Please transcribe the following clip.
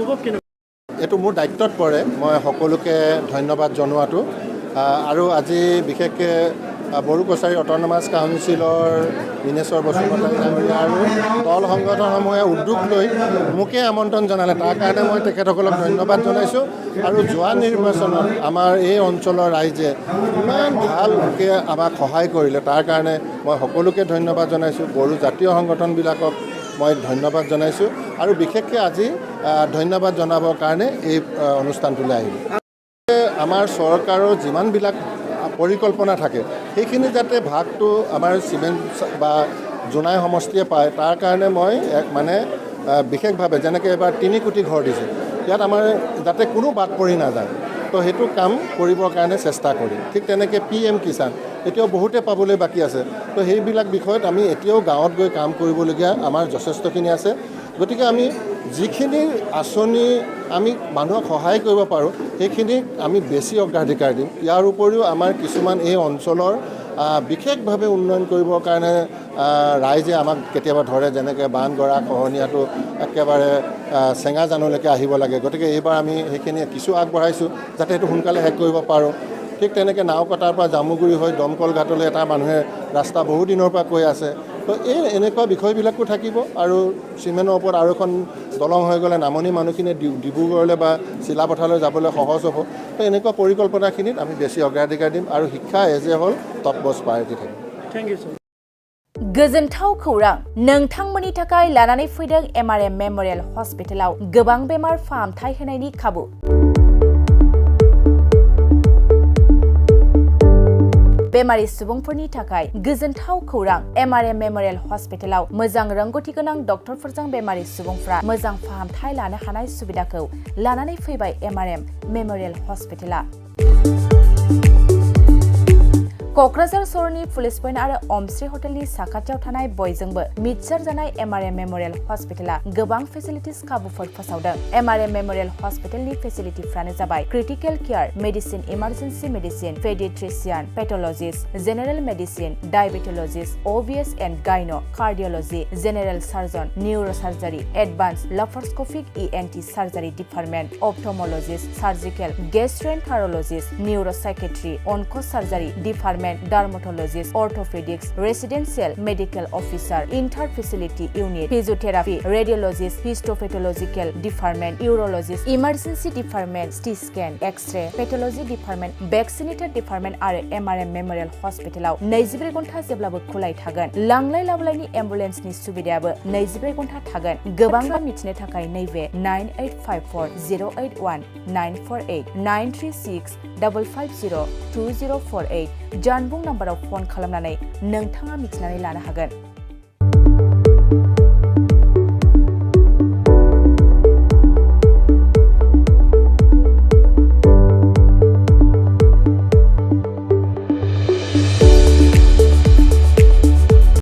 অনুভৱ কেনেকুৱা? এইটো মোৰ দায়িত্বত পৰে মই সকলোকে ধন্যবাদ জনোৱাটো আৰু আজি বিশেষকৈ বড়ো কছাৰী অট'নমাছ কাউন্সিলৰ দীনেশ্বৰ বসুমতাৰী ডাঙৰীয়া আৰু দল সংগঠনসমূহে উদ্যোগ লৈ মোকে আমন্ত্ৰণ জনালে তাৰ কাৰণে মই তেখেতসকলক ধন্যবাদ জনাইছোঁ আৰু যোৱা নিৰ্বাচনত আমাৰ এই অঞ্চলৰ ৰাইজে ইমান ভালকৈ আমাক সহায় কৰিলে তাৰ কাৰণে মই সকলোকে ধন্যবাদ জনাইছোঁ বড়ো জাতীয় সংগঠনবিলাকক মই ধন্যবাদ জনাইছোঁ আৰু বিশেষকৈ আজি ধন্যবাদ জনাবৰ কাৰণে এই অনুষ্ঠানটোলৈ আহিলোঁ আমাৰ চৰকাৰৰ যিমানবিলাক পৰিকল্পনা থাকে সেইখিনি যাতে ভাগটো আমাৰ চিমেণ্ট বা জোনাই সমষ্টিয়ে পায় তাৰ কাৰণে মই বিশেষভাৱে যেনেকৈ এবাৰ 3 কোটি ঘৰ দিছে ইয়াত আমাৰ যাতে কোনো বাদ পৰি নাযায় তো সেইটো কাম কৰিবৰ কাৰণে চেষ্টা কৰিম ঠিক তেনেকৈ PM কিষাণ এতিয়াও বহুতে পাবলৈ বাকী আছে তো সেইবিলাক বিষয়ত আমি এতিয়াও গাঁৱত গৈ কাম কৰিবলগীয়া আমাৰ যথেষ্টখিনি আছে গতিকে আমি যিখিনি আঁচনি আমি মানুহক সহায় কৰিব পাৰোঁ সেইখিনিক আমি বেছি অগ্ৰাধিকাৰ দিম ইয়াৰ উপৰিও আমাৰ কিছুমান এই অঞ্চলৰ বিশেষভাৱে উন্নয়ন কৰিবৰ কাৰণে ৰাইজে আমাক কেতিয়াবা ধৰে যেনেকৈ বানগৰা খহনীয়াটো একেবাৰে চেঙাজানলৈকে আহিব লাগে গতিকে এইবাৰ আমি সেইখিনি কিছু আগবঢ়াইছোঁ যাতে সেইটো সোনকালে শেষ কৰিব পাৰোঁ ঠিক তেনেকৈ নাওকটাৰ পৰা জামুগুৰি হৈ দমকল ঘাটলৈ এটা মানুহে ৰাস্তা বহু দিনৰ পৰা কৈ আছে তো এনেকুৱা বিষয়বিলাকো থাকিব আৰু চিমেণ্টৰ ওপৰত আৰু এখন দলং হৈ গ'লে নামনি মানুহখিনি ডিব্ৰুগড়লৈ বা চিলাপথাৰলৈ যাবলৈ সহজ হ'ব তো এনেকুৱা পৰিকল্পনাখিনিত আমি বেছি অগ্ৰাধিকাৰ দিম আৰু শিক্ষা এজ এ হ'ল টপ মোষ্ট প্ৰায়ৰিটি থাকিব थैंक यू सर गोजोनथाव खौरां नोंथांमोननि थाखाय लानानै फैदों MRM मेमोरियल हस्पिटालाव गोबां बेमार फाहामथाय होनायनि खाबु बेमारि सुबुंफोरनि थाखाय गोजोनथाव खौरां MRM मेमोरियल हस्पिटालाव मोजां रोंगौथि गोनां डक्टरफोरजों बेमारि सुबुंफ्रा मोजां फाहामथाय लानो हानाय सुबिदाखौ लानानै फैबाय MRM मेमोरियल हस्पिटाला क'क्राझार सहरनि पुलिस पइन्ट आरो अमश्री हटेलनि साखाथियाव थानाय बयजोंबो मिथिसार जानाय MRM मेमोरियल हस्पिटाला गोबां फेसिलिटिस खाबुफोर फोसावदों MRM मेमोरियल हस्पिटालनि फेसिलिटिफ्रानो जाबाय critical care medicine emergency medicine pediatrician pathologist general medicine diabetologist OBS and gynae cardiology general surgeon neurosurgery advance laparoscopic ENT surgery department ophthalmologist surgical gastroenterologist neuropsychiatry onco surgery department dermatologist orthopedics residential medical officer inter facility unit physiotherapy radiologist histopathological department urologist emergency department CT scan X ray pathology department vaccinator department आरो MRM memorial हस्पिटालाव 24 घन्टा जेब्लाबो खुलाय थागोन लांलाय लाबोलायनि एम्बुलेन्सनि सुबिदायाबो 24 घन्टा थागोन गोबां मिथिनो थाखाय नैबे 9854081948 948 936 550 2048 जानबुं नाम्बाराव फन खालामनानै नोंथाङा मिथिनानै लानो हागोन।